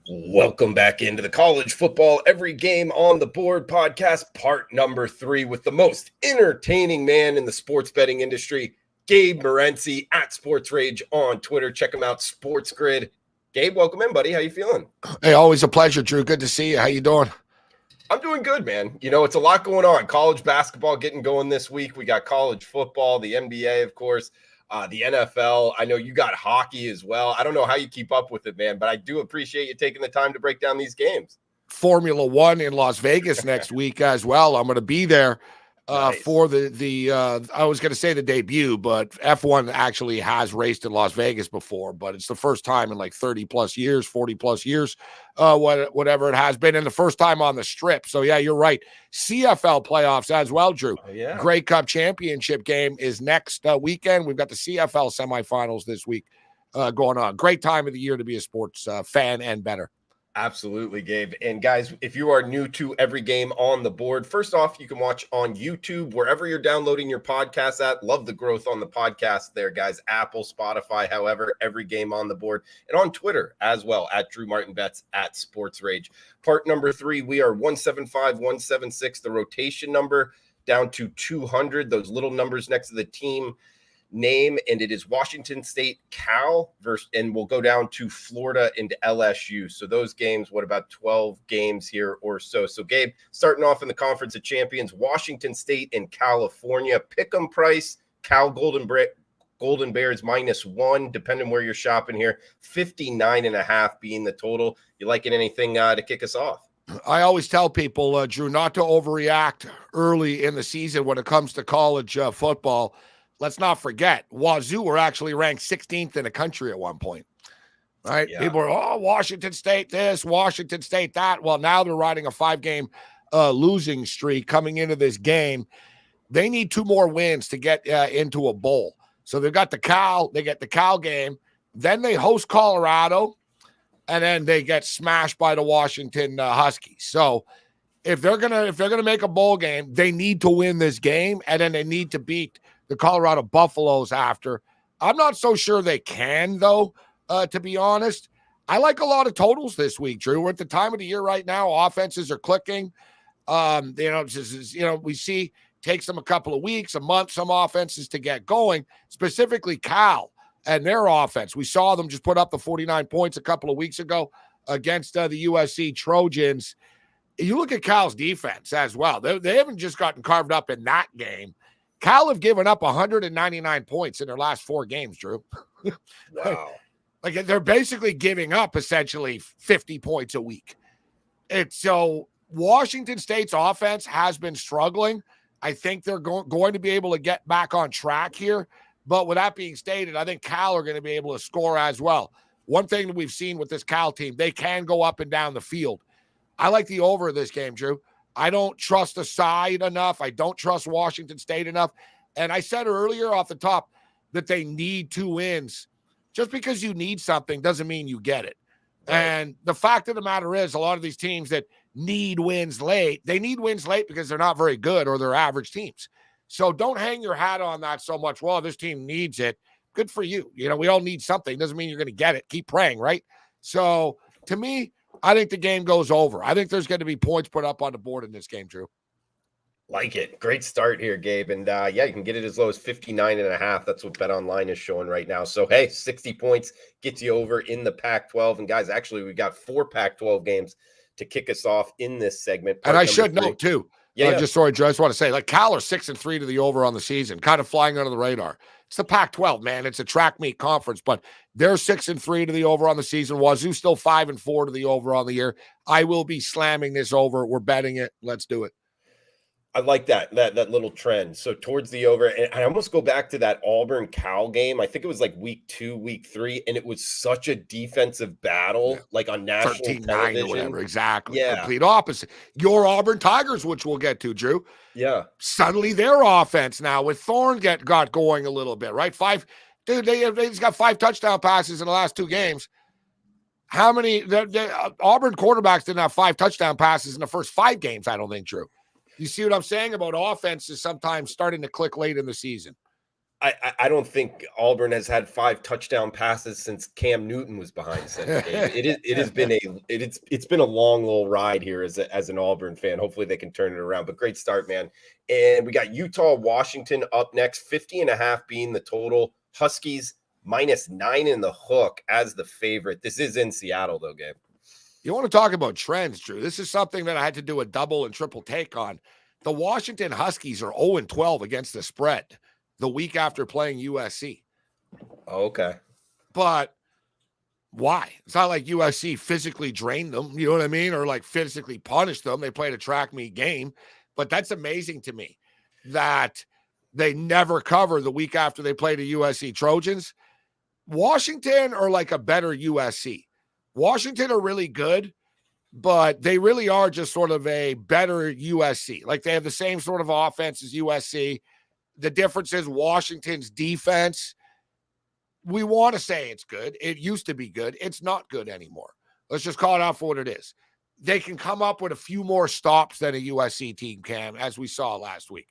Welcome back into the College Football Every Game on the Board podcast, part number 3, with the most entertaining man in the sports betting industry, Gabe Morency at Sports Rage on Twitter. Check him out, Sports Grid. Gabe, welcome in, buddy. How you feeling? Hey, always a pleasure, Drew. Good to see you. How you doing? I'm doing good, man. You know, it's a lot going on. College basketball getting going this week. We got college football, the NBA, of course. The NFL. I know you got hockey as well. I don't know how you keep up with it, man, but I do appreciate you taking the time to break down these games. Formula One in Las Vegas next week as well. I'm going to be there Nice. for the I was going to say the debut, but F1 actually has raced in Las Vegas before, but it's the first time in like 30 plus years, 40 plus years, whatever it has been, and the first time on the strip. So yeah, you're right. CFL playoffs as well, Drew. Oh, yeah. Grey Cup championship game is next weekend. We've got the CFL semifinals this week going on. Great time of the year to be a sports fan and better. Absolutely, Gabe. And guys, if you are new to Every Game on the Board, first off, you can watch on YouTube, wherever you're downloading your podcast at. Love the growth on the podcast there, guys. Apple, Spotify, however, Every Game on the Board. And on Twitter as well, at Drew Martin Betts, at Sports Rage. Part number 3, we are 175, 176, the rotation number down to 200, those little numbers next to the team name, and it is Washington State, Cal versus, and we'll go down to Florida into LSU. So those games, what about 12 games here or so? So Gabe, starting off in the Conference of Champions, Washington State and California. Pick'em price, Cal Golden Bears -1, depending where you're shopping here. 59.5 being the total. You liking anything to kick us off? I always tell people, Drew, not to overreact early in the season when it comes to college football. Let's not forget, Wazoo were actually ranked 16th in the country at one point, right? Yeah. People are, Washington State this, Washington State that. Well, now they're riding a 5-game losing streak coming into this game. They need 2 more wins to get into a bowl. So they've got they get the Cal game, then they host Colorado, and then they get smashed by the Washington Huskies. So if they're gonna make a bowl game, they need to win this game, and then they need to beat the Colorado Buffaloes after. I'm not so sure they can, though, to be honest. I like a lot of totals this week, Drew. We're at the time of the year right now. Offenses are clicking. We see takes them a couple of weeks, a month, some offenses to get going, specifically Cal and their offense. We saw them just put up the 49 points a couple of weeks ago against the USC Trojans. You look at Cal's defense as well. They haven't just gotten carved up in that game. Cal have given up 199 points in their last 4 games, Drew. Wow. Like they're basically giving up essentially 50 points a week. So Washington State's offense has been struggling. I think they're going to be able to get back on track here. But with that being stated, I think Cal are going to be able to score as well. One thing that we've seen with this Cal team, they can go up and down the field. I like the over of this game, Drew. I don't trust the side enough. I don't trust Washington State enough. And I said earlier off the top that they need 2 wins. Just because you need something doesn't mean you get it. Right. And the fact of the matter is, a lot of these teams that need wins late, they need wins late because they're not very good or they're average teams. So don't hang your hat on that so much. Well, this team needs it. Good for you. You know, we all need something. Doesn't mean you're going to get it. Keep praying, right? So to me, I think the game goes over. I think there's going to be points put up on the board in this game, Drew. Like it. Great start here, Gabe. And yeah, you can get it as low as 59.5. That's what BetOnline is showing right now. So, hey, 60 points gets you over in the Pac-12. And guys, actually, we got 4 Pac-12 games to kick us off in this segment. And I should note, too. Yeah. Just want to say, like, Cal are 6-3 to the over on the season, kind of flying under the radar. It's the Pac-12, man. It's a track meet conference, but they're 6-3 to the over on the season. Wazoo still 5-4 to the over on the year. I will be slamming this over. We're betting it. Let's do it. I like that little trend. So towards the over, and I almost go back to that Auburn Cal game. I think it was like week 2, week 3, and it was such a defensive battle, like on national television. Or whatever. Exactly. Yeah. Complete opposite. Your Auburn Tigers, which we'll get to, Drew. Yeah. Suddenly their offense now with Thorne got going a little bit, right? They just got 5 touchdown passes in the last 2 games. How many Auburn quarterbacks didn't have 5 touchdown passes in the first 5 games, I don't think, Drew. You see what I'm saying about offenses sometimes starting to click late in the season? I don't think Auburn has had 5 touchdown passes since Cam Newton was behind center. Gabe. It's been a long little ride here as an Auburn fan. Hopefully they can turn it around. But great start, man. And we got Utah, Washington up next, 50.5 being the total. Huskies -9 in the hook as the favorite. This is in Seattle though, Gabe. You want to talk about trends, Drew? This is something that I had to do a double and triple take on. The Washington Huskies are 0-12 against the spread the week after playing USC. Okay. But why? It's not like USC physically drained them, you know what I mean? Or like physically punished them. They played a track meet game. But that's amazing to me that they never cover the week after they played the USC Trojans. Washington are like a better USC. Washington are really good, but they really are just sort of a better USC. Like they have the same sort of offense as USC. The difference is Washington's defense. We want to say it's good. It used to be good. It's not good anymore. Let's just call it out for what it is. They can come up with a few more stops than a USC team can, as we saw last week.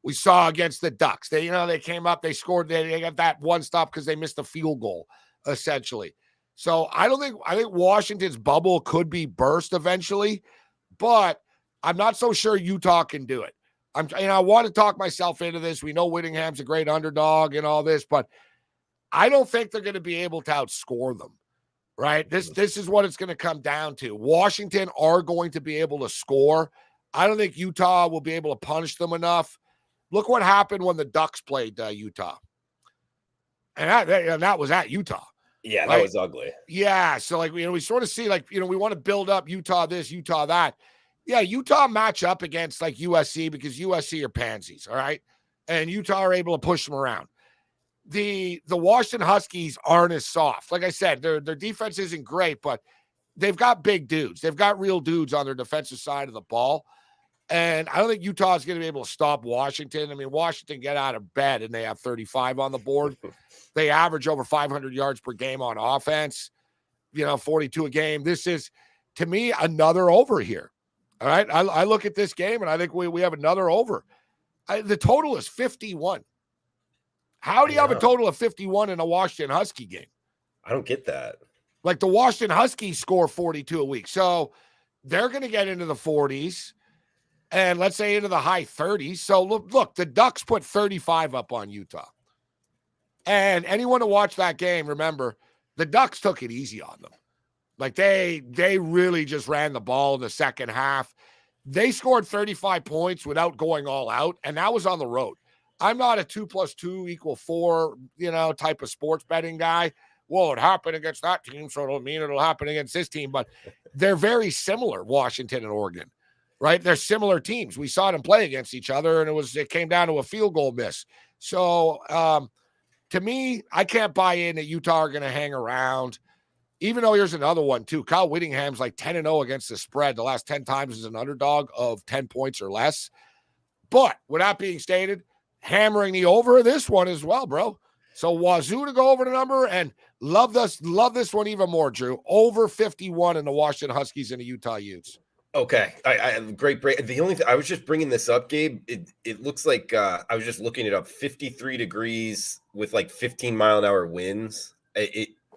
We saw against the Ducks. They came up, they scored, they got that one stop because they missed a field goal, essentially. So I think Washington's bubble could be burst eventually, but I'm not so sure Utah can do it. I want to talk myself into this. We know Whittingham's a great underdog and all this, but I don't think they're going to be able to outscore them, right? This is what it's going to come down to. Washington are going to be able to score. I don't think Utah will be able to punish them enough. Look what happened when the Ducks played Utah. And that was at Utah. Yeah, right? That was ugly. Yeah, so we sort of see we want to build up Utah this, Utah that. Yeah, Utah match up against like USC because USC are pansies, all right? And Utah are able to push them around. The Washington Huskies aren't as soft. Like I said, their defense isn't great, but they've got big dudes. They've got real dudes on their defensive side of the ball. And I don't think Utah is going to be able to stop Washington. I mean, Washington get out of bed and they have 35 on the board. They average over 500 yards per game on offense, 42 a game. This is, to me, another over here. All right. I look at this game and I think we have another over. The total is 51. How do you have a total of 51 in a Washington Husky game? I don't get that. Like the Washington Huskies score 42 a week. So they're going to get into the 40s. And let's say into the high 30s. So look, the Ducks put 35 up on Utah. And anyone to watch that game, remember, the Ducks took it easy on them. Like they really just ran the ball in the second half. They scored 35 points without going all out, and that was on the road. I'm not a 2 + 2 = 4, type of sports betting guy. Well, it happened against that team, so it'll mean it'll happen against this team. But they're very similar, Washington and Oregon. Right? They're similar teams. We saw them play against each other, and it came down to a field goal miss. So to me, I can't buy in that Utah are going to hang around. Even though here's another one, too. Kyle Whittingham's like 10-0 against the spread the last 10 times as an underdog of 10 points or less. But with that being stated, hammering the over this one as well, bro. So Wazoo to go over the number, and love this one even more, Drew. Over 51 in the Washington Huskies and the Utah Utes. Okay, I great break. The only thing I was just bringing this up, Gabe. It looks like I was just looking it up. 53 degrees with like 15-mile-an-hour winds.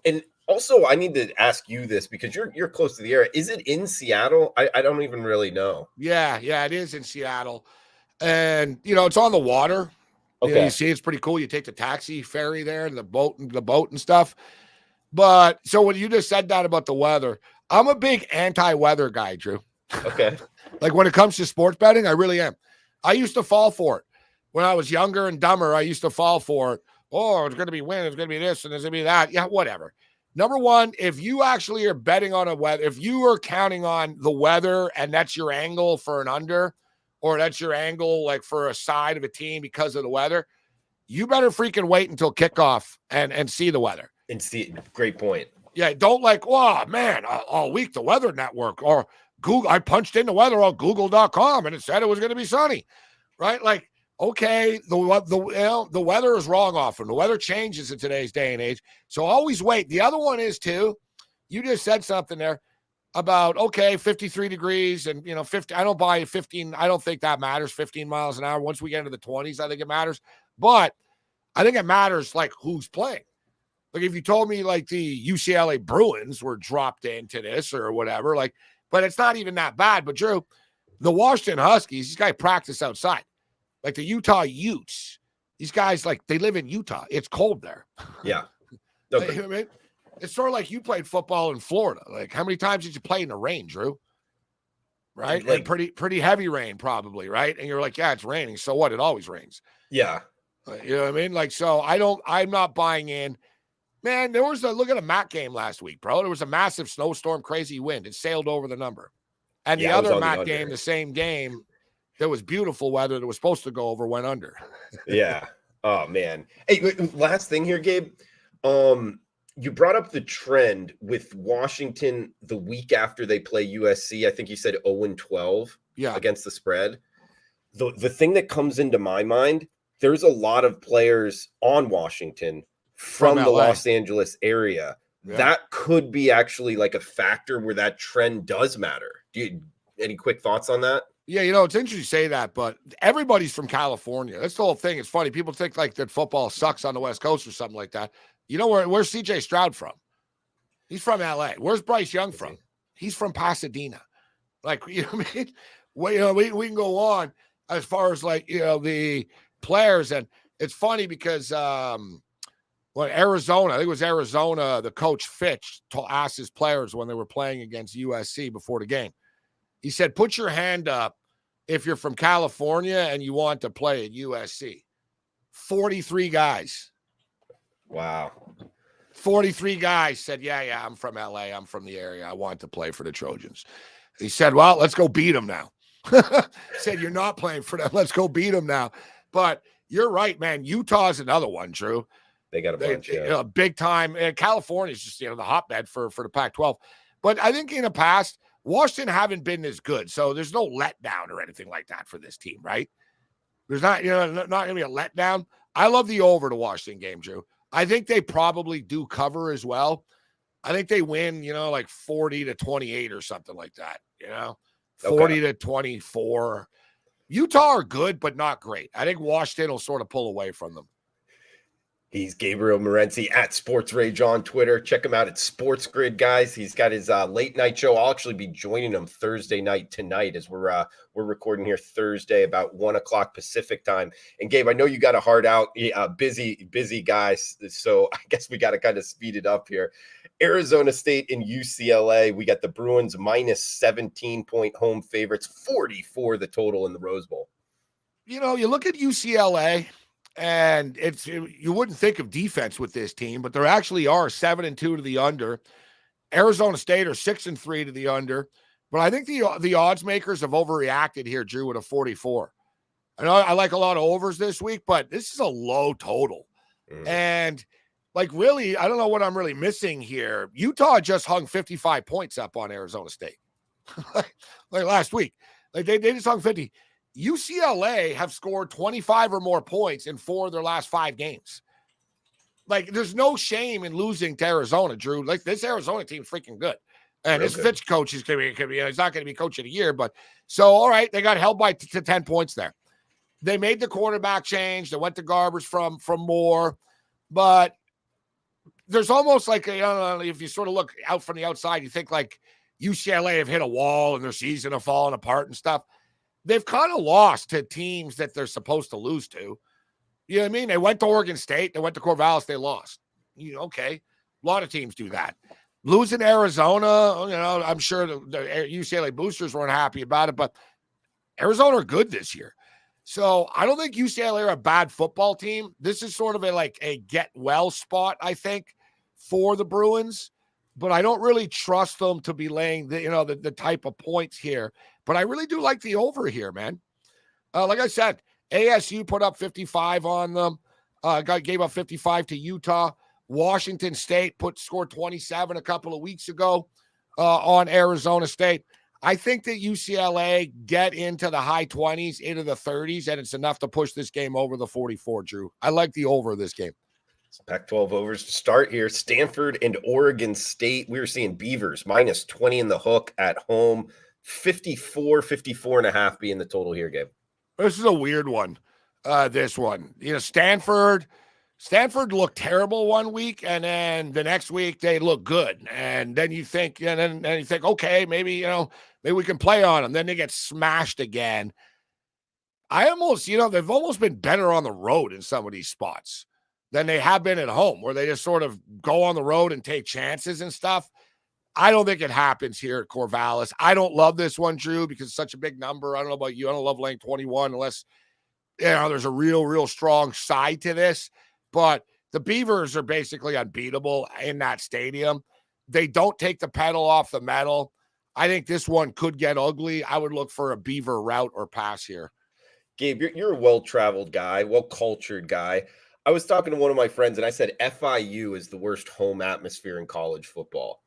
And also I need to ask you this because you're close to the area. Is it in Seattle? I don't even really know. Yeah, it is in Seattle, and it's on the water. Okay, you see, it's pretty cool. You take the taxi ferry there and the boat and stuff. But so when you just said that about the weather, I'm a big anti-weather guy, Drew. Okay. Like when it comes to sports betting, I really am. I used to fall for it. When I was younger and dumber, I used to fall for it. Oh, it's going to be wind. It's going to be this and it's going to be that. Yeah, whatever. Number one, if you actually are betting on a weather, if you are counting on the weather and that's your angle for an under, or that's your angle like for a side of a team because of the weather, you better freaking wait until kickoff and see the weather. And see, great point. Yeah, don't oh, man, all week the Weather Network or Google. I punched in the weather on Google.com and it said it was going to be sunny, right? Like, okay, the weather is wrong often. The weather changes in today's day and age. So always wait. The other one is too, you just said something there about, 53 degrees and, 50. I don't buy 15. I don't think that matters. 15 miles an hour. Once we get into the 20s, I think it matters. But I think it matters like who's playing. Like if you told me like the UCLA Bruins were dropped into this or whatever, like, but it's not even that bad. But Drew, the Washington Huskies, these guys practice outside. Like the Utah Utes, these guys, like, they live in Utah. It's cold there. Yeah. Okay. You know what I mean? It's sort of like you played football in Florida. Like, how many times did you play in the rain, Drew? Right? Like, and pretty heavy rain, probably, right? And you're like, yeah, it's raining. So what? It always rains. Yeah. You know what I mean? Like, so I'm not buying in. Man, look at a MAC game last week, bro. There was a massive snowstorm, crazy wind. It sailed over the number. And the other MAC game, the same game, there was beautiful weather that was supposed to go over, went under. Yeah. Oh, man. Hey, last thing here, Gabe. You brought up the trend with Washington the week after they play USC. I think you said 0-12 against the spread. The thing that comes into my mind, there's a lot of players on Washington from the Los Angeles area. Yeah. That could be actually like a factor where that trend does matter. Any quick thoughts on that? Yeah, it's interesting you say that, but everybody's from California. That's the whole thing. It's funny. People think like that football sucks on the West Coast or something like that. You know where's CJ Stroud from? He's from LA. Where's Bryce Young from? He's from Pasadena. Like, you know what I mean? We can go on as far as like, the players. And it's funny because Arizona, I think it was Arizona, the coach Fitch asked his players when they were playing against USC before the game. He said, put your hand up if you're from California and you want to play at USC. 43 guys. Wow. 43 guys said, yeah, I'm from LA. I'm from the area. I want to play for the Trojans. He said, well, let's go beat them now. Said, you're not playing for them. Let's go beat them now. But you're right, man. Utah's another one, Drew. They got a bunch, big time. California's just, the hotbed for the Pac-12. But I think in the past, Washington haven't been as good. So there's no letdown or anything like that for this team, right? There's not going to be a letdown. I love the over to Washington game, Drew. I think they probably do cover as well. I think they win, like 40-28 or something like that, 40-24. Utah are good, but not great. I think Washington will sort of pull away from them. He's Gabriel Morency at Sports Rage on Twitter. Check him out at Sports Grid, guys. He's got his late night show. I'll actually be joining him Thursday night tonight as we're recording here Thursday about 1:00 Pacific time. And Gabe, I know you got a hard out, busy guys. So I guess we got to kind of speed it up here. Arizona State and UCLA. We got the Bruins minus 17-point home favorites, 44 the total in the Rose Bowl. You look at UCLA. And you wouldn't think of defense with this team, but there actually are 7-2 to the under. Arizona State are 6-3 to the under. But I think the odds makers have overreacted here, Drew, with a 44. I know I like a lot of overs this week, but this is a low total. And like, really, I don't know what I'm really missing here. Utah just hung 55 points up on Arizona State like last week. Like they just hung 50. UCLA have scored 25 or more points in 4 of their last 5 games. Like, there's no shame in losing to Arizona, Drew. Like, this Arizona team's freaking good. And this Fitch coach is going to be, he's not going to be coach of the year. But so, all right, they got held by to 10 points there. They made the quarterback change. They went to Garbers from Moore. But there's almost like, if you sort of look out from the outside, you think like UCLA have hit a wall and their season have fallen apart and stuff. They've kind of lost to teams that they're supposed to lose to. You know what I mean? They went to Oregon State. They went to Corvallis. They lost. Okay. A lot of teams do that. Losing Arizona, I'm sure the UCLA boosters weren't happy about it, but Arizona are good this year. So I don't think UCLA are a bad football team. This is sort of a get well spot, I think, for the Bruins. But I don't really trust them to be laying the type of points here. But I really do like the over here, man. Like I said, ASU put up 55 on them. Gave up 55 to Utah. Washington State scored 27 a couple of weeks ago on Arizona State. I think that UCLA get into the high 20s, into the 30s, and it's enough to push this game over the 44, Drew. I like the over of this game. Pac-12 overs to start here. Stanford and Oregon State. We were seeing Beavers minus 20 in the hook at home. 54.5 being the total here, Gabe. This is a weird one. This one. Stanford, Stanford looked terrible one week, and then the next week they look good. And then you think, okay, maybe we can play on them. Then they get smashed again. I almost, they've almost been better on the road in some of these spots than they have been at home, where they just sort of go on the road and take chances and stuff. I don't think it happens here at Corvallis. I don't love this one, Drew, because it's such a big number. I don't know about you. I don't love laying 21 unless there's a real strong side to this. But the Beavers are basically unbeatable in that stadium. They don't take the pedal off the metal. I think this one could get ugly. I would look for a Beaver route or pass here. Gabe, you're a well-traveled guy, well-cultured guy. I was talking to one of my friends, and I said FIU is the worst home atmosphere in college football,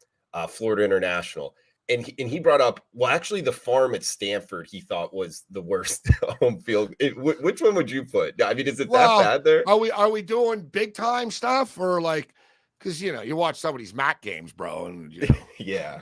Florida International. And he brought up, well, actually, the farm at Stanford he thought was the worst home field. Which one would you put? I mean, is it that bad there? Are we doing big time stuff, or like, because you watch some of these MAC games, bro, and yeah.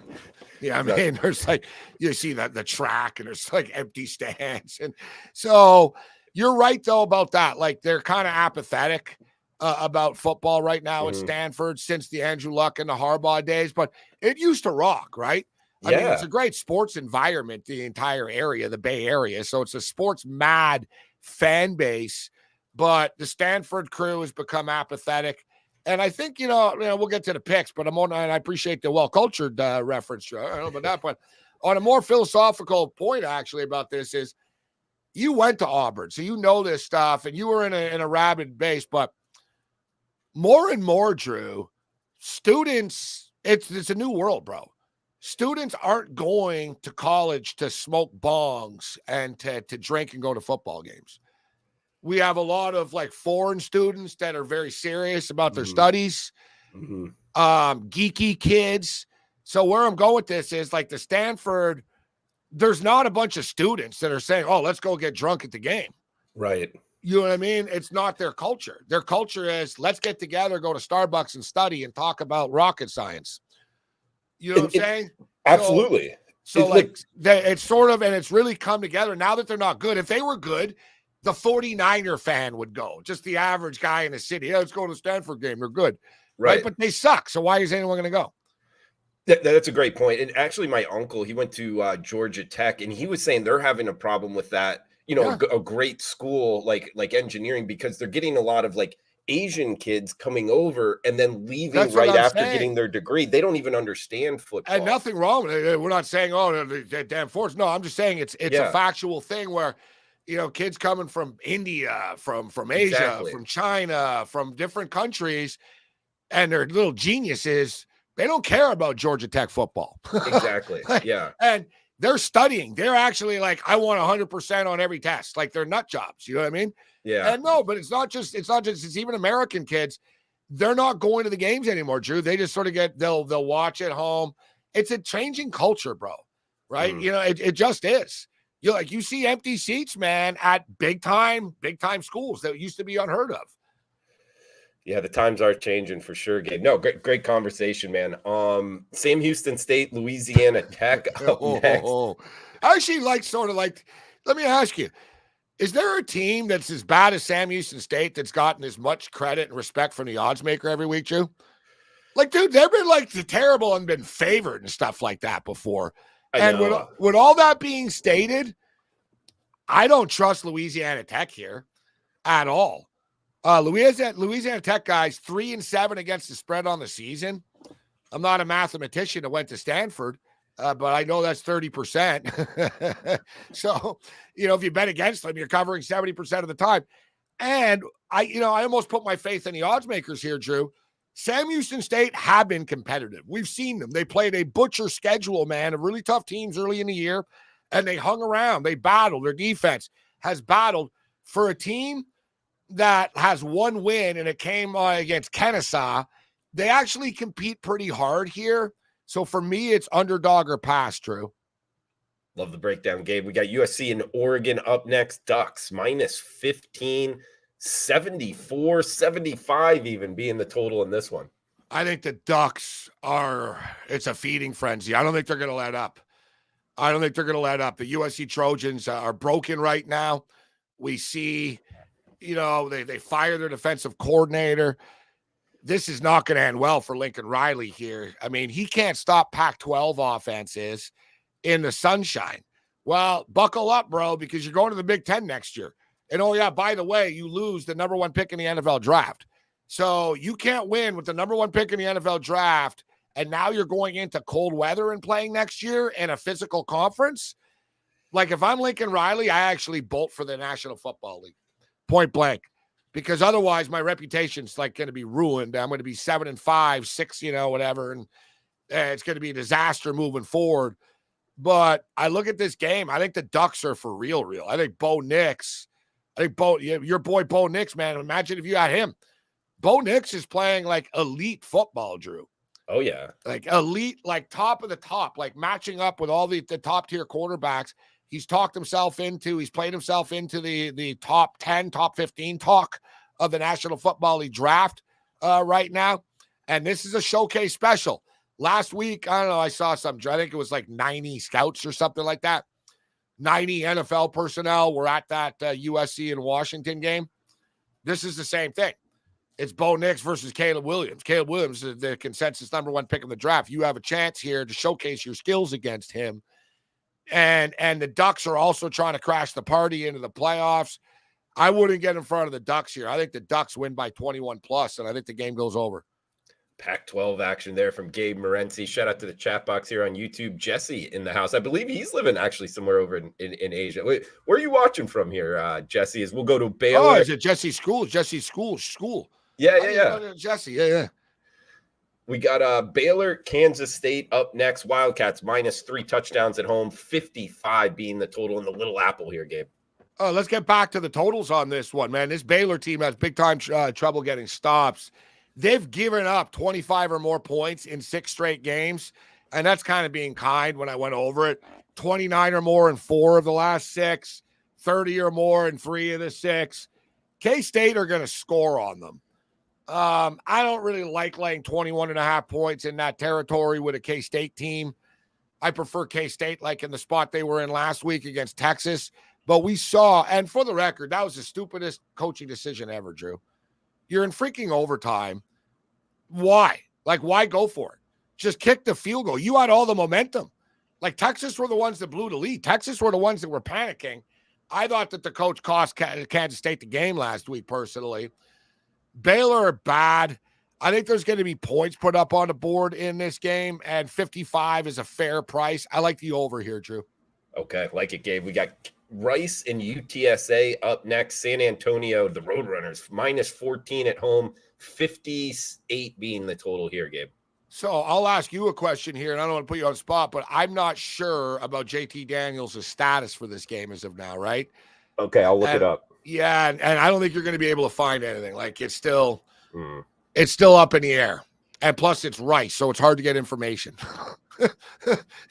I mean, there's like you see that the track, and there's like empty stands, and so you're right though about that. Like they're kind of apathetic about football right now at Stanford since the Andrew Luck and the Harbaugh days, but it used to rock, right? I mean, it's a great sports environment, the entire area, the Bay Area. So it's a sports mad fan base, but the Stanford crew has become apathetic. And I think, we'll get to the picks, but and I appreciate the well-cultured reference. I don't know about that, but on a more philosophical point, actually, about this is you went to Auburn, so you know this stuff, and you were in a rabid base, but more and more, Drew, students, it's a new world, bro. Students aren't going to college to smoke bongs and to drink and go to football games. We have a lot of like foreign students that are very serious about their studies, geeky kids. So where I'm going with this is like the Stanford, there's not a bunch of students that are saying, oh, let's go get drunk at the game. Right. You know what I mean? It's not their culture. Their culture is let's get together, go to Starbucks and study and talk about rocket science. You know what I'm saying? Absolutely. So it's sort of, and it's really come together now that they're not good. If they were good, the 49er fan would go, just the average guy in the city. Yeah, let's go to the Stanford game. They're good. Right. But they suck. So why is anyone going to go? That's a great point. And actually, my uncle, he went to Georgia Tech, and he was saying they're having a problem with that. A great school like engineering, because they're getting a lot of like Asian kids coming over and then leaving right after getting their degree. They don't even understand football. And nothing wrong with it. We're not saying, oh, they're damn forced. No, I'm just saying it's a factual thing where, kids coming from India, from Asia, from China, from different countries, and they're little geniuses. They don't care about Georgia Tech football. Exactly. Yeah. And they're studying. They're actually like, I want 100% on every test. Like they're nut jobs. You know what I mean? Yeah. And no, but it's even American kids. They're not going to the games anymore, Drew. They just sort of they'll watch at home. It's a changing culture, bro. Right? It just is. You see empty seats, man, at big time schools that used to be unheard of. Yeah, the times are changing for sure, Gabe. No, great conversation, man. Sam Houston State, Louisiana Tech up next. I actually let me ask you, is there a team that's as bad as Sam Houston State that's gotten as much credit and respect from the odds maker every week, Drew? Like, dude, they've been like terrible and been favored and stuff like that before. And with all that being stated, I don't trust Louisiana Tech here at all. Louisiana Tech guys 3-7 against the spread on the season. I'm not a mathematician that went to Stanford, but I know that's 30%. So, if you bet against them, you're covering 70% of the time. And I almost put my faith in the odds makers here, Drew. Sam Houston State have been competitive. We've seen them. They played a butcher schedule, man, of really tough teams early in the year, and they hung around. They battled. Their defense has battled for a team that has one win, and it came against Kennesaw. They actually compete pretty hard here. So for me, it's underdog or pass, Drew. Love the breakdown, Gabe. We got USC and Oregon up next. Ducks -15, 74, 75 even being the total in this one. I think the Ducks it's a feeding frenzy. I don't think they're going to let up. The USC Trojans are broken right now. We see They fire their defensive coordinator. This is not going to end well for Lincoln Riley here. I mean, he can't stop Pac-12 offenses in the sunshine. Well, buckle up, bro, because you're going to the Big Ten next year. And, oh, yeah, by the way, you lose the number 1 pick in the NFL draft. So you can't win with the number 1 pick in the NFL draft, and now you're going into cold weather and playing next year in a physical conference. Like, if I'm Lincoln Riley, I actually bolt for the National Football League, point blank, because otherwise my reputation's like going to be ruined. I'm going to be 7-5, 6, whatever, and it's going to be a disaster moving forward. But I look at this game. I think the Ducks are for real. I think Bo Nix. Your boy Bo Nix, man. Imagine if you had him. Bo Nix is playing like elite football, Drew. Oh, yeah. Like elite, like top of the top, like matching up with all the top tier quarterbacks. He's played himself into the top 10, top 15 talk of the National Football League draft right now. And this is a showcase special. Last week, I don't know, I saw some, I think it was like 90 scouts or something like that. 90 NFL personnel were at that USC and Washington game. This is the same thing. It's Bo Nix versus Caleb Williams. Caleb Williams is the consensus number 1 pick in the draft. You have a chance here to showcase your skills against him. And the Ducks are also trying to crash the party into the playoffs. I wouldn't get in front of the Ducks here. I think the Ducks win by 21 plus, and I think the game goes over. Pac-12 action there from Gabe Morency. Shout out to the chat box here on YouTube. Jesse in the house. I believe he's living actually somewhere over in Asia. Wait, where are you watching from here, Jesse? We'll go to Baylor. Oh, is it Jesse School? Jesse School. Yeah. Jesse, yeah. We got Baylor, Kansas State up next. Wildcats -3 touchdowns at home, 55 being the total in the Little Apple here, Gabe. Oh, let's get back to the totals on this one, man. This Baylor team has big-time trouble getting stops. They've given up 25 or more points in 6 straight games, and that's kind of being kind when I went over it. 29 or more in 4 of the last 6, 30 or more in 3 of the 6. K-State are going to score on them. I don't really like laying 21.5 points in that territory with a K-State team. I prefer K-State like in the spot they were in last week against Texas. But we saw, and for the record, that was the stupidest coaching decision ever, Drew. You're in freaking overtime. Why? Like, why go for it? Just kick the field goal. You had all the momentum. Like, Texas were the ones that blew the lead. Texas were the ones that were panicking. I thought that the coach cost Kansas State the game last week, personally. Baylor are bad. I think there's going to be points put up on the board in this game, and 55 is a fair price. I like the over here, Drew. Okay, like it, Gabe. We got Rice and UTSA up next. San Antonio, the Roadrunners, -14 at home, 58 being the total here, Gabe. So I'll ask you a question here, and I don't want to put you on the spot, but I'm not sure about JT Daniels' status for this game as of now, right? Okay, I'll look it up. Yeah, and I don't think you're going to be able to find anything. Like, it's still up in the air. And plus, it's Rice, so it's hard to get information. You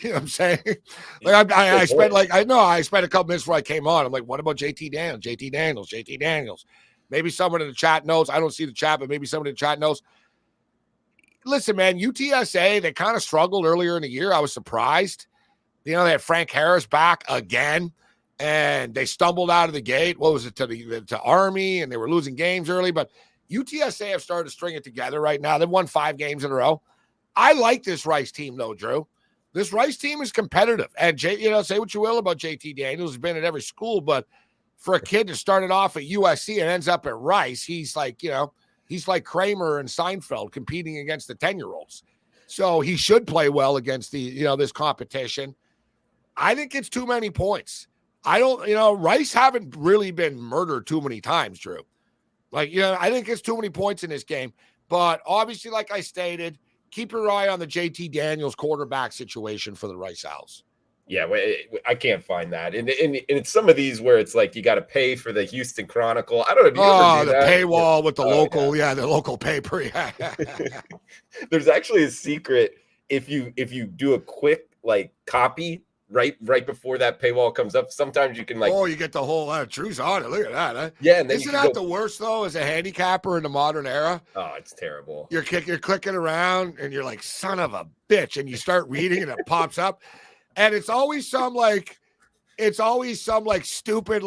know what I'm saying? Like, I spent a couple minutes before I came on. I'm like, what about JT Daniels? JT Daniels. Maybe someone in the chat knows. I don't see the chat, but maybe someone in the chat knows. Listen, man, UTSA, they kind of struggled earlier in the year. I was surprised. They had Frank Harris back again, and they stumbled out of the gate. What was it, to Army, and they were losing games early. But UTSA have started to string it together right now. They've won 5 games in a row. I like this Rice team, though, Drew. This Rice team is competitive. And, say what you will about JT Daniels. He's been at every school, but for a kid that started off at USC and ends up at Rice, he's like, he's like Kramer and Seinfeld competing against the 10-year-olds. So he should play well against this competition. I think it's too many points. Rice haven't really been murdered too many times, Drew. Like, I think it's too many points in this game. But obviously, like I stated, keep your eye on the JT Daniels quarterback situation for the Rice Owls. Yeah, I can't find that. And it's some of these where it's like you got to pay for the Houston Chronicle. I don't know. The paywall with the local, the local paper. Yeah. There's actually a secret if you do a quick copy right before that paywall comes up. Sometimes you can you get the whole truth on it. Look at that. Huh? Yeah, and then isn't that the worst though? As a handicapper in the modern era, oh, it's terrible. You're clicking around and you're like, son of a bitch, and you start reading and it pops up. And it's always some stupid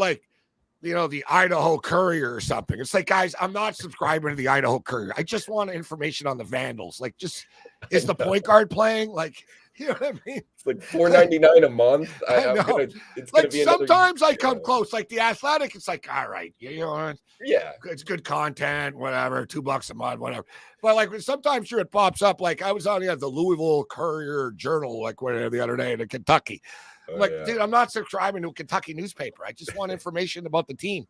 the Idaho Courier or something. It's like, guys, I'm not subscribing to the Idaho Courier. I just want information on the Vandals. Like, just is the point guard playing? Like, you know what I mean? It's like $4.99 a month. I know. It's like gonna be sometimes I come close. Like the Athletic, it's like, all right, yeah, it's good content, whatever, $2 a month, whatever. But like sometimes sure it pops up. Like I was on the Louisville Courier Journal, like whatever the other day in Kentucky. Dude, I'm not subscribing to a Kentucky newspaper. I just want information about the team.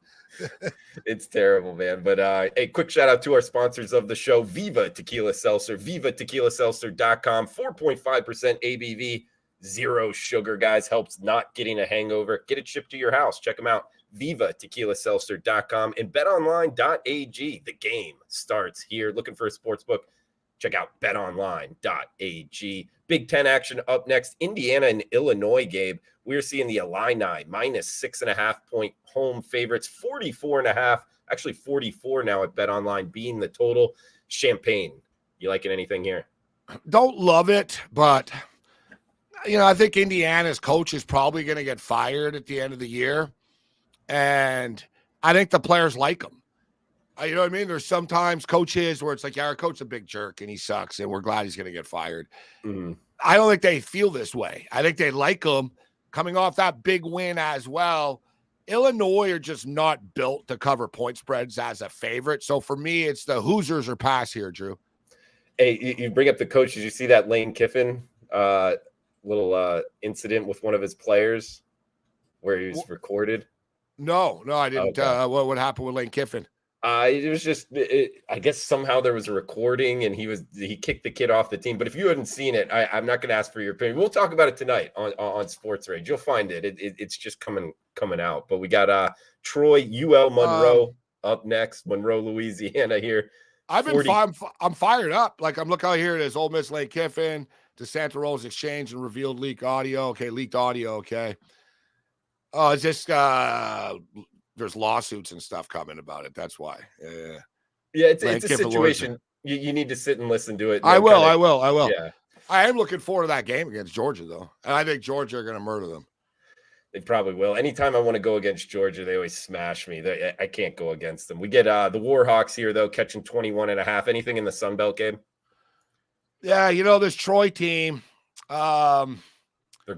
It's terrible, man. But hey, quick shout out to our sponsors of the show, Viva Tequila Seltzer, vivatequilaseltzer.com, 4.5% ABV, zero sugar, guys. Helps not getting a hangover. Get it shipped to your house. Check them out, vivatequilaseltzer.com and betonline.ag. The game starts here. Looking for a sports book? Check out betonline.ag. Big Ten action up next. Indiana and Illinois, Gabe. We're seeing the Illini minus 6.5-point home favorites, 44.5, actually 44 now at BetOnline being the total. Champagne, you liking anything here? Don't love it, but I think Indiana's coach is probably going to get fired at the end of the year, and I think the players like him. You know what I mean? There's sometimes coaches where it's like, yeah, our coach's a big jerk and he sucks and we're glad he's going to get fired. Mm-hmm. I don't think they feel this way. I think they like him coming off that big win as well. Illinois are just not built to cover point spreads as a favorite. So for me, it's the Hoosiers or pass here, Drew. Hey, you bring up the coach. Did you see that Lane Kiffin little incident with one of his players where he was recorded? No, I didn't. Okay. What happened with Lane Kiffin? It was just, I guess somehow there was a recording and he kicked the kid off the team. But if you hadn't seen it, I'm not going to ask for your opinion. We'll talk about it tonight on Sports Rage. You'll find it. It's just coming out. But we got Troy, UL Monroe up next. Monroe, Louisiana here. I'm fired up. Like I'm looking out here. It is Ole Miss Lane Kiffin, DeSanta Rose exchange and revealed leaked audio. Okay, leaked audio. Okay. Oh, is this there's lawsuits and stuff coming about it. That's why. Yeah, it's a situation. You need to sit and listen to it. I will. Yeah. I am looking forward to that game against Georgia, though. And I think Georgia are going to murder them. They probably will. Anytime I want to go against Georgia, they always smash me. I can't go against them. We get the Warhawks here, though, catching 21.5. Anything in the Sun Belt, Gabe? Yeah, this Troy team. They're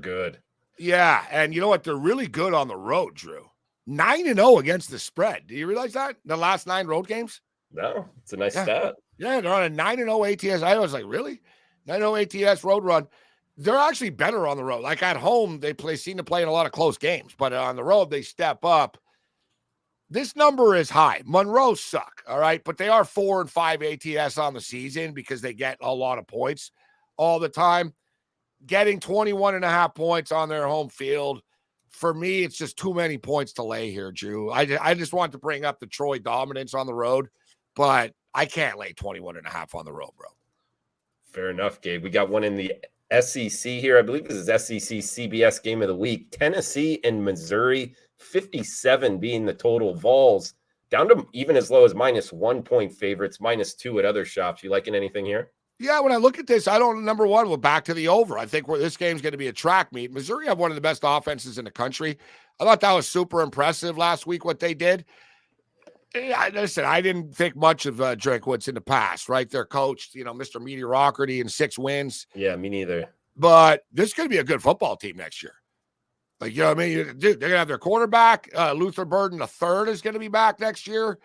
good. Yeah, and you know what? They're really good on the road, Drew. 9-0 against the spread. Do you realize that? The last 9 road games? No, it's a nice stat. Yeah, they're on a 9-0 ATS. I was like, really? 9-0 ATS road run. They're actually better on the road. Like at home, they seem to play in a lot of close games, but on the road, they step up. This number is high. Monroe suck, all right? But they are 4 and 5 ATS on the season because they get a lot of points all the time. Getting 21.5 points on their home field, for me, it's just too many points to lay here, Drew. I just want to bring up the Troy dominance on the road, but I can't lay 21.5 on the road, bro. Fair enough, Gabe. We got one in the SEC here. I believe this is SEC CBS game of the week. Tennessee and Missouri, 57 being the total. Vols down to even as low as -1 point favorites, -2 at other shops. You liking anything here? Yeah, when I look at this, number one, we're back to the over. I think this game's going to be a track meet. Missouri have one of the best offenses in the country. I thought that was super impressive last week, what they did. Listen, I didn't think much of Drinkwitz in the past, right? They're coached, Mr. Mediocrity and 6 wins. Yeah, me neither. But this is going to be a good football team next year. Like, you know what I mean? Dude, they're going to have their quarterback. Luther Burden III is going to be back next year.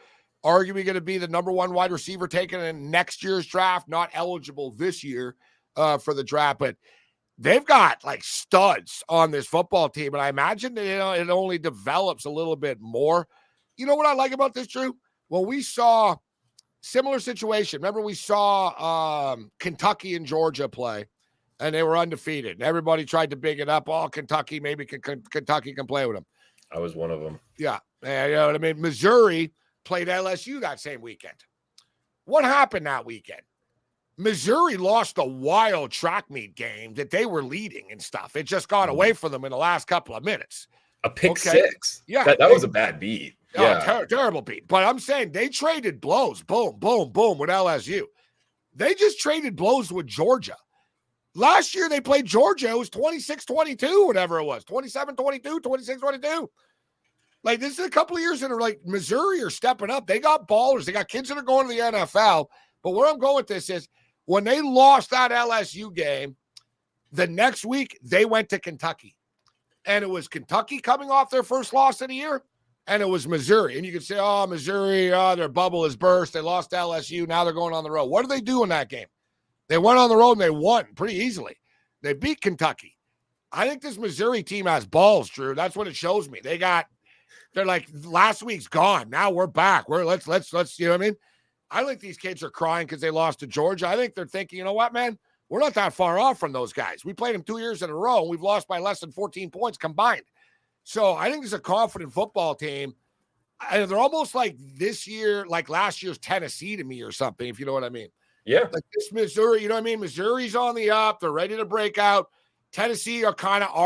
Arguably going to be the number 1 wide receiver taken in next year's draft, not eligible this year for the draft. But they've got like studs on this football team. And I imagine it only develops a little bit more. You know what I like about this, Drew? Well, we saw similar situation. Remember, we saw Kentucky and Georgia play, and they were undefeated. And everybody tried to big it up. Oh, Kentucky, maybe Kentucky can play with them. I was one of them. Yeah. And, you know what I mean? Missouri played LSU that same weekend. What happened that weekend? Missouri lost a wild track meet game that they were leading and stuff. It just got away from them in the last couple of minutes. A pick six. Yeah. That was a bad beat. Yeah. Terrible beat. But I'm saying they traded blows. Boom, boom, boom with LSU. They just traded blows with Georgia. Last year they played Georgia. It was 26-22, whatever it was. 27-22, 26-22. Like, this is a couple of years that are like Missouri are stepping up. They got ballers. They got kids that are going to the NFL. But where I'm going with this is when they lost that LSU game, the next week they went to Kentucky. And it was Kentucky coming off their first loss of the year, and it was Missouri. And you could say, oh, Missouri, their bubble has burst. They lost to LSU. Now they're going on the road. What did they do in that game? They went on the road and they won pretty easily. They beat Kentucky. I think this Missouri team has balls, Drew. That's what it shows me. They're like, last week's gone. Now we're back. Let's, you know what I mean? I think these kids are crying because they lost to Georgia. I think they're thinking, you know what, man? We're not that far off from those guys. We played them 2 years in a row, and we've lost by less than 14 points combined. So I think it's a confident football team. And they're almost like this year, like last year's Tennessee to me or something, if you know what I mean. Yeah. Like this Missouri, you know what I mean? Missouri's on the up. They're ready to break out. Tennessee are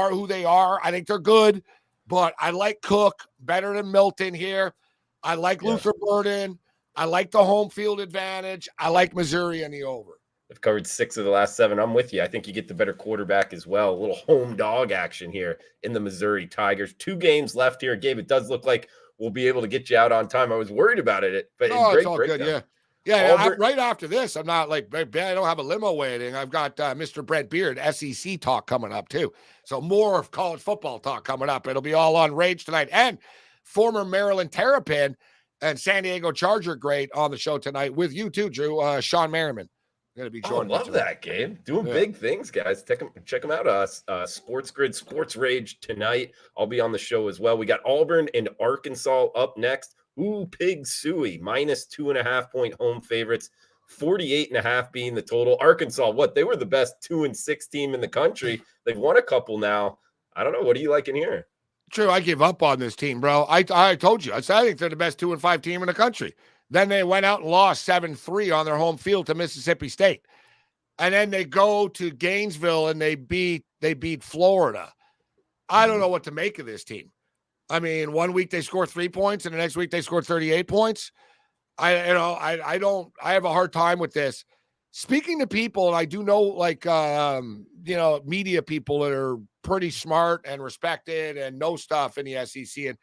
who they are. I think they're good, but I like Cook better than Milton here. I like Luther Burden. I like the home field advantage. I like Missouri in the over. I've covered 6 of the last 7. I'm with you. I think you get the better quarterback as well. A little home dog action here in the Missouri Tigers. 2 games left here. Gabe, it does look like we'll be able to get you out on time. I was worried about it, but it's all good. Yeah. Yeah. Right after this, I'm not like, I don't have a limo waiting. I've got Mr. Brent Beard, SEC talk coming up too. So more of college football talk coming up. It'll be all on Rage tonight. And former Maryland Terrapin and San Diego Charger great on the show tonight with you too, Drew. Sean Merriman. Going to be joining. I love that, Gabe. Doing big things, guys. Check them out. Sports Grid, Sports Rage tonight. I'll be on the show as well. We got Auburn and Arkansas up next. Ooh, Pig Suey, minus 2.5-point home favorites. 48.5 being the total. Arkansas, they were the best 2-6 team in the country. They've won a couple now. I don't know. What do you like in here? True, I give up on this team, bro. I told you. I think they're the best 2-5 team in the country. Then they went out and lost 7-3 on their home field to Mississippi State. And then they go to Gainesville and they beat Florida. I don't know what to make of this team. I mean, 1 week they score 3 points and the next week they scored 38 points. I have a hard time with this. Speaking to people, and I do know media people that are pretty smart and respected and know stuff in the SEC. And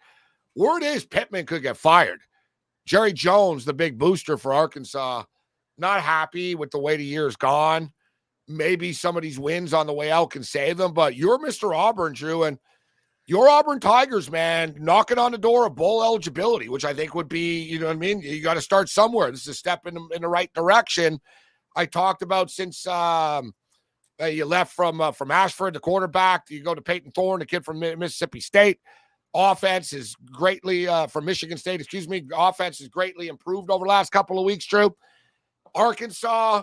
word is Pittman could get fired. Jerry Jones, the big booster for Arkansas, not happy with the way the year's gone. Maybe some of these wins on the way out can save them, but you're Mr. Auburn, Drew, and your Auburn Tigers, man, knocking on the door of bowl eligibility, which I think would be, you know what I mean? You got to start somewhere. This is a step in the right direction. I talked about since you left from Ashford, the quarterback, you go to Peyton Thorne, the kid from Mississippi State. Offense is greatly from Michigan State, offense is greatly improved over the last couple of weeks, Drew. Arkansas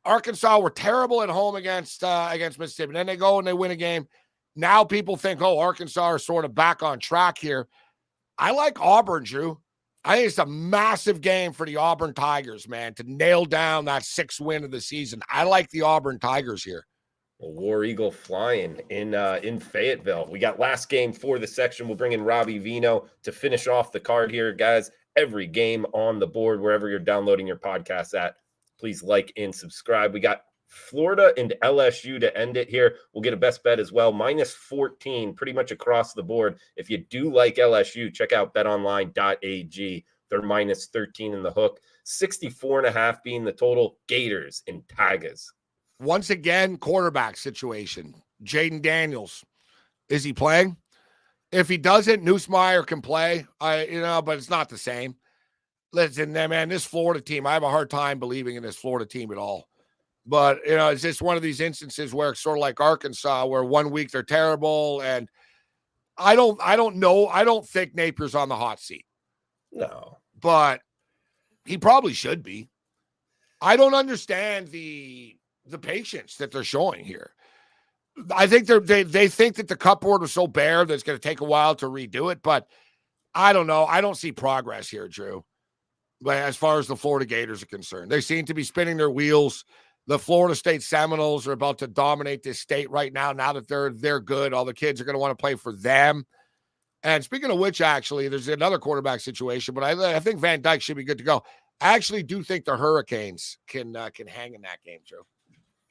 were terrible at home against Mississippi. And then they go and they win a game. Now people think, Arkansas are sort of back on track here. I like Auburn, Drew. I think it's a massive game for the Auburn Tigers, man, to nail down that 6th win of the season. I like the Auburn Tigers here. War Eagle flying in Fayetteville. We got last game for the section. We'll bring in Robbie Vino to finish off the card here, guys. Every game on the board, wherever you're downloading your podcast at. Please like and subscribe. We got Florida and LSU to end it here. We'll get a best bet as well. Minus 14, pretty much across the board. If you do like LSU, check out betonline.ag. They're minus 13 in the hook. 64.5 being the total. Gators and Tigers. Once again, quarterback situation. Jaden Daniels. Is he playing? If he doesn't, Neusmeyer can play. But it's not the same. Listen, man, this Florida team, I have a hard time believing in this Florida team at all. But, it's just one of these instances where it's sort of like Arkansas, where 1 week they're terrible. And I don't know. I don't think Napier's on the hot seat. No. But he probably should be. I don't understand the patience that they're showing here. I think they think that the cupboard was so bare that it's going to take a while to redo it, but I don't know. I don't see progress here, Drew. But as far as the Florida Gators are concerned, they seem to be spinning their wheels. The Florida State Seminoles are about to dominate this state right now. Now that they're good, all the kids are going to want to play for them. And speaking of which, actually, there's another quarterback situation, but I think Van Dyke should be good to go. I actually do think the Hurricanes can hang in that game, Drew,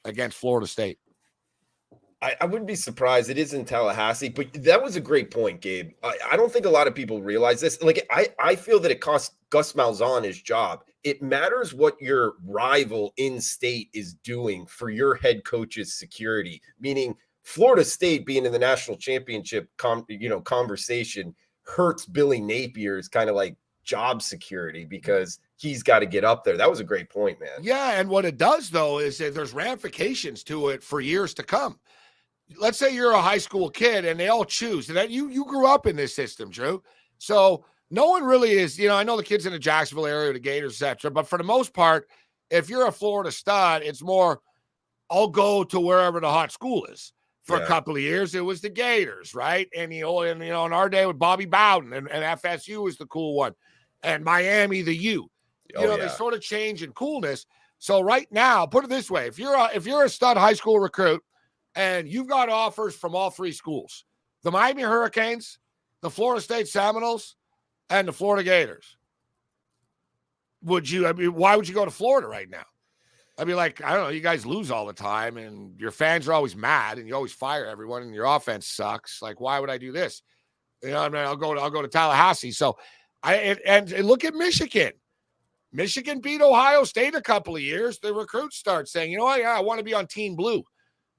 against Florida State. I wouldn't be surprised. It is in Tallahassee, but that was a great point, Gabe. I don't think a lot of people realize this. Like, I feel that it costs Gus Malzahn his job. It matters what your rival in state is doing for your head coach's security, meaning Florida State being in the national championship conversation hurts Billy Napier's kind of like job security because he's got to get up there. That was a great point, man. Yeah, and what it does, though, is that there's ramifications to it for years to come. Let's say you're a high school kid and they all choose. And you grew up in this system, Drew. So no one really is, I know the kids in the Jacksonville area, the Gators, etc. But for the most part, if you're a Florida stud, it's more, I'll go to wherever the hot school is. For a couple of years, it was the Gators, right? And, in our day with Bobby Bowden and FSU was the cool one. And Miami, the U. They sort of change in coolness. So right now, put it this way. If you're a stud high school recruit, and you've got offers from all three schools, the Miami Hurricanes, the Florida State Seminoles, and the Florida Gators. Why would you go to Florida right now? I don't know, you guys lose all the time and your fans are always mad and you always fire everyone and your offense sucks. Like, why would I do this? I'll go to Tallahassee. So and look at Michigan. Michigan beat Ohio State a couple of years. The recruits start saying, I want to be on Team Blue.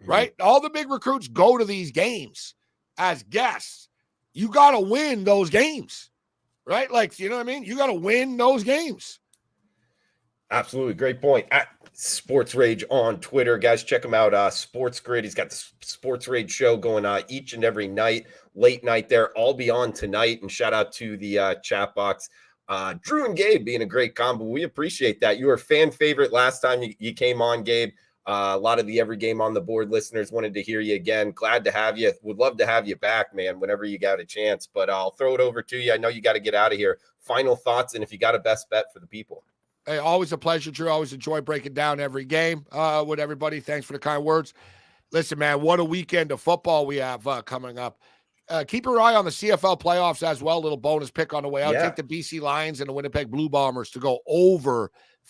Right? All the big recruits go to these games as guests. You got to win those games, right? Like, you know what I mean? You got to win those games. Absolutely. Great point. At Sports Rage on Twitter, guys, check him out. Sports Grid. He's got the Sports Rage show going each and every night, late night there. I'll be on tonight. And shout out to the chat box. Drew and Gabe being a great combo. We appreciate that. You were a fan favorite last time you came on, Gabe. A lot of the Every Game on the Board listeners wanted to hear you again. Glad to have you. Would love to have you back, man, whenever you got a chance. But I'll throw it over to you. I know you got to get out of here. Final thoughts, and if you got a best bet for the people. Hey, always a pleasure, Drew. Always enjoy breaking down every game with everybody. Thanks for the kind words. Listen, man, what a weekend of football we have coming up. Keep your eye on the CFL playoffs as well. Little bonus pick on the way out. Yeah. Take the BC Lions and the Winnipeg Blue Bombers to go over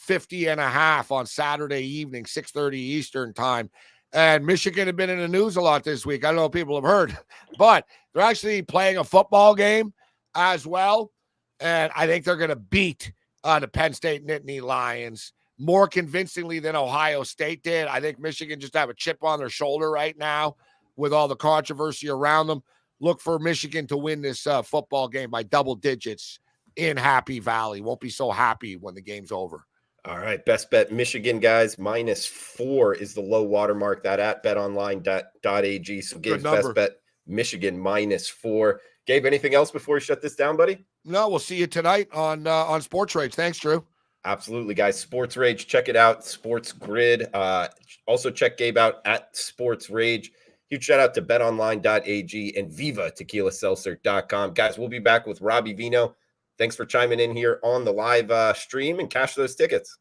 50.5 on Saturday evening, 6:30 Eastern time. And Michigan have been in the news a lot this week. I don't know if people have heard, but they're actually playing a football game as well. And I think they're going to beat the Penn State Nittany Lions more convincingly than Ohio State did. I think Michigan just have a chip on their shoulder right now with all the controversy around them. Look for Michigan to win this football game by double digits in Happy Valley. Won't be so happy when the game's over. All right. Best bet Michigan, guys. -4 is the low watermark. That at betonline.ag. So Gabe's best bet Michigan -4. Gabe, anything else before we shut this down, buddy? No, we'll see you tonight on Sports Rage. Thanks, Drew. Absolutely, guys. Sports Rage. Check it out. Sports Grid. Also check Gabe out at Sports Rage. Huge shout out to betonline.ag and vivatequilaseltzer.com. Guys, we'll be back with Robbie Vino. Thanks for chiming in here on the live stream and cash those tickets.